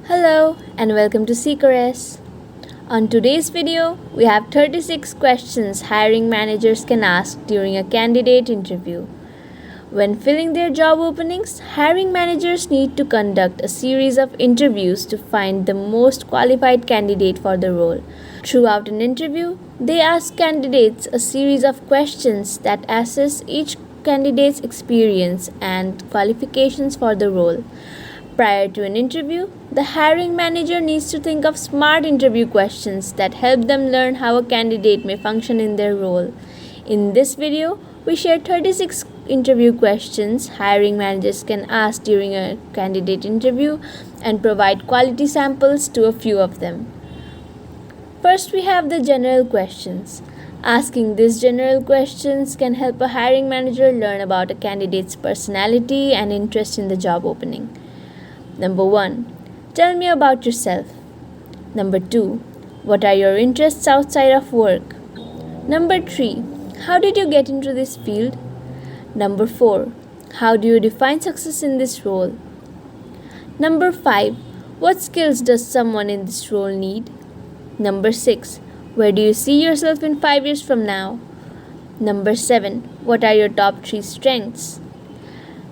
Hello and welcome to Seekeras. On today's video, we have 36 questions hiring managers can ask during a candidate interview. When filling their job openings, hiring managers need to conduct a series of interviews to find the most qualified candidate for the role. Throughout an interview, they ask candidates a series of questions that assess each candidate's experience and qualifications for the role. Prior to an interview, the hiring manager needs to think of smart interview questions that help them learn how a candidate may function in their role. In this video, we share 36 interview questions hiring managers can ask during a candidate interview and provide quality samples to a few of them. First, we have the general questions. Asking these general questions can help a hiring manager learn about a candidate's personality and interest in the job opening. Number 1. Tell me about yourself. Number 2. What are your interests outside of work? Number 3. How did you get into this field? Number 4. How do you define success in this role? Number 5. What skills does someone in this role need? Number 6. Where do you see yourself in 5 years from now? Number 7. What are your top 3 strengths?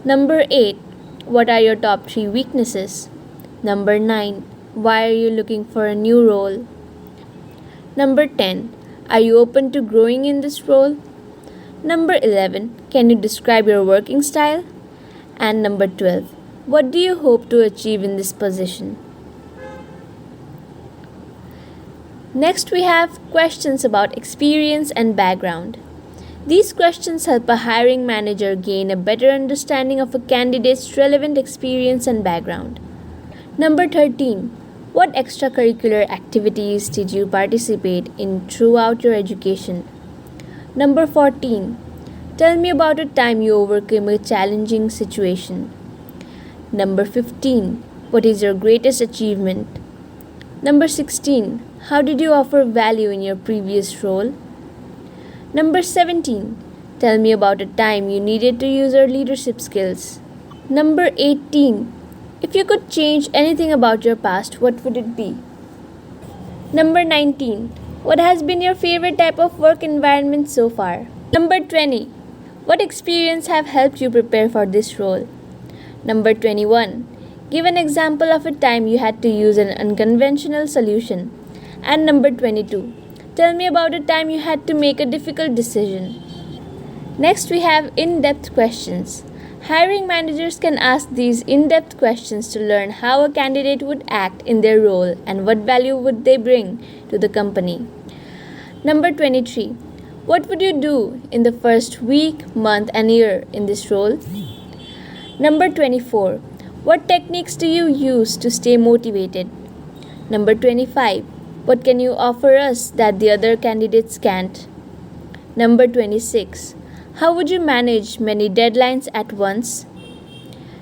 Number 8. What are your top 3 weaknesses? Number 9. Why are you looking for a new role? Number 10. Are you open to growing in this role? Number 11. Can you describe your working style? And number 12. What do you hope to achieve in this position? Next, we have questions about experience and background. These questions help a hiring manager gain a better understanding of a candidate's relevant experience and background. Number 13. What extracurricular activities did you participate in throughout your education? Number 14. Tell me about a time you overcame a challenging situation. Number 15. What is your greatest achievement? Number 16. How did you offer value in your previous role? Number 17. Tell me about a time you needed to use your leadership skills. Number 18. If you could change anything about your past, what would it be? Number 19. What has been your favorite type of work environment so far? Number 20. What experience have helped you prepare for this role? Number 21. Give an example of a time you had to use an unconventional solution. And number 22. Tell me about a time you had to make a difficult decision. Next, we have in-depth questions. Hiring managers can ask these in-depth questions to learn how a candidate would act in their role and what value would they bring to the company. Number 23. What would you do in the first week, month, and year in this role? Number 24. What techniques do you use to stay motivated? Number 25. What can you offer us that the other candidates can't? Number 26. How would you manage many deadlines at once?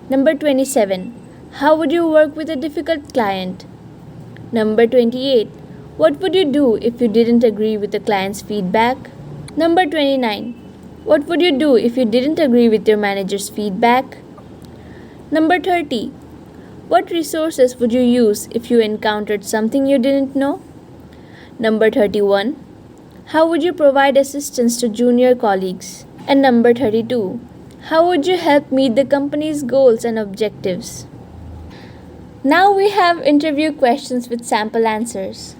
Number 27. How would you work with a difficult client? Number 28. What would you do if you didn't agree with the client's feedback? Number 29. What would you do if you didn't agree with your manager's feedback? Number 30. What resources would you use if you encountered something you didn't know? Number 31. How would you provide assistance to junior colleagues? And number 32. How would you help meet the company's goals and objectives? Now we have interview questions with sample answers.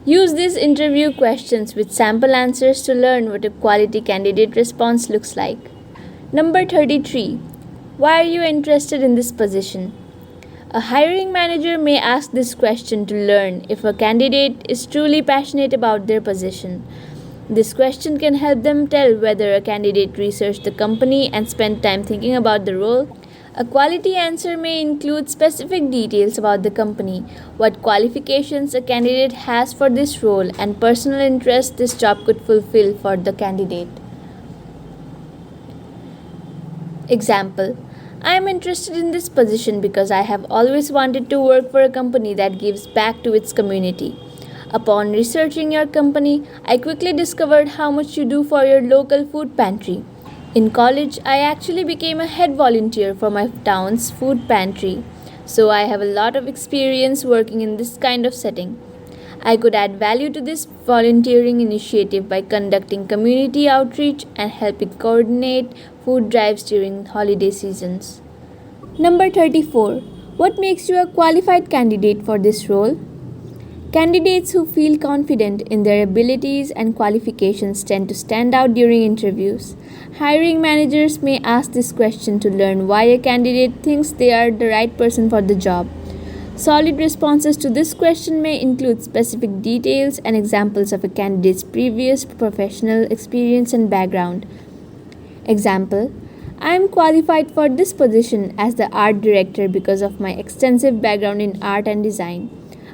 Use these interview questions with sample answers to learn what a quality candidate response looks like. Number 33. Why are you interested in this position? A hiring manager may ask this question to learn if a candidate is truly passionate about their position. This question can help them tell whether a candidate researched the company and spent time thinking about the role. A quality answer may include specific details about the company, what qualifications a candidate has for this role, and personal interest this job could fulfill for the candidate. Example: I am interested in this position because I have always wanted to work for a company that gives back to its community. Upon researching your company, I quickly discovered how much you do for your local food pantry. In college, I actually became a head volunteer for my town's food pantry. so I have a lot of experience working in this kind of setting. I could add value to this volunteering initiative by conducting community outreach and helping coordinate food drives during holiday seasons. Number 34. What makes you a qualified candidate for this role? Candidates who feel confident in their abilities and qualifications tend to stand out during interviews. Hiring managers may ask this question to learn why a candidate thinks they are the right person for the job. Solid responses to this question may include specific details and examples of a candidate's previous professional experience and background. Example: I am qualified for this position as the art director because of my extensive background in art and design.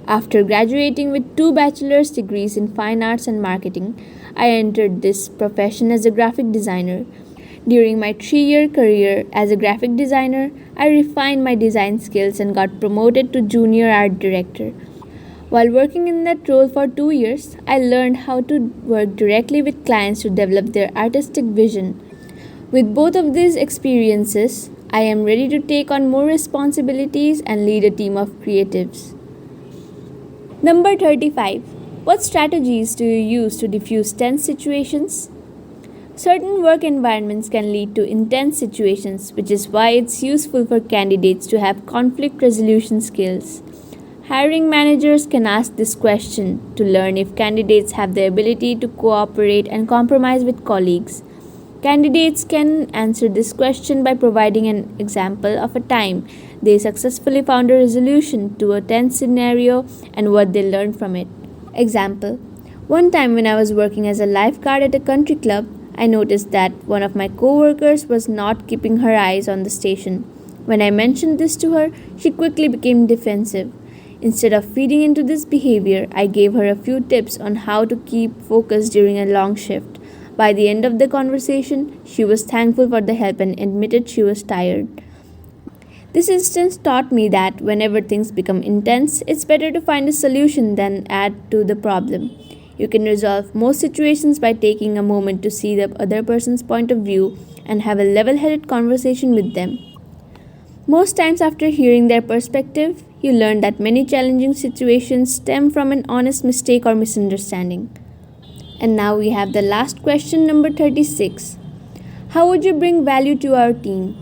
After graduating with 2 bachelor's degrees in fine arts and marketing, I entered this profession as a graphic designer. During my 3-year career as a graphic designer, I refined my design skills and got promoted to junior art director. While working in that role for 2 years, I learned how to work directly with clients to develop their artistic vision. With both of these experiences, I am ready to take on more responsibilities and lead a team of creatives. Number 35. What strategies do you use to diffuse tense situations? Certain work environments can lead to intense situations, which is why it's useful for candidates to have conflict resolution skills. Hiring managers can ask this question to learn if candidates have the ability to cooperate and compromise with colleagues. Candidates can answer this question by providing an example of a time they successfully found a resolution to a tense scenario and what they learned from it. Example: one time when I was working as a lifeguard at a country club, I noticed that one of my co-workers was not keeping her eyes on the station. When I mentioned this to her, she quickly became defensive. Instead of feeding into this behavior, I gave her a few tips on how to keep focused during a long shift. By the end of the conversation, she was thankful for the help and admitted she was tired. This instance taught me that whenever things become intense, it's better to find a solution than add to the problem. You can resolve most situations by taking a moment to see the other person's point of view and have a level-headed conversation with them. Most times after hearing their perspective, you learn that many challenging situations stem from an honest mistake or misunderstanding. And now we have the last question, number 36. How would you bring value to our team?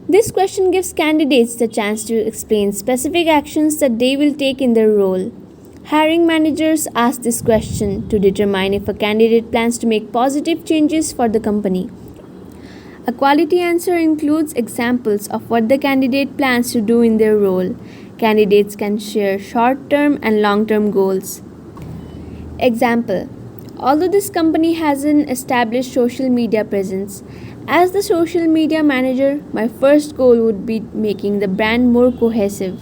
This question gives candidates the chance to explain specific actions that they will take in their role. Hiring managers ask this question to determine if a candidate plans to make positive changes for the company. A quality answer includes examples of what the candidate plans to do in their role. Candidates can share short-term and long-term goals. Example: although this company has an established social media presence, as the social media manager, my first goal would be making the brand more cohesive.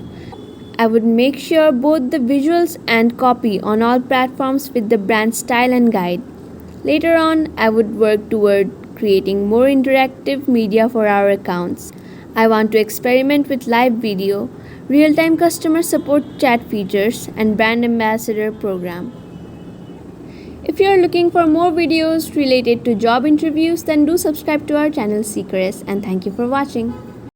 I would make sure both the visuals and copy on all platforms fit the brand style and guide. Later on, I would work toward creating more interactive media for our accounts. I want to experiment with live video, real-time customer support chat features, and brand ambassador program. If you are looking for more videos related to job interviews, then do subscribe to our channel Seekeras, and thank you for watching.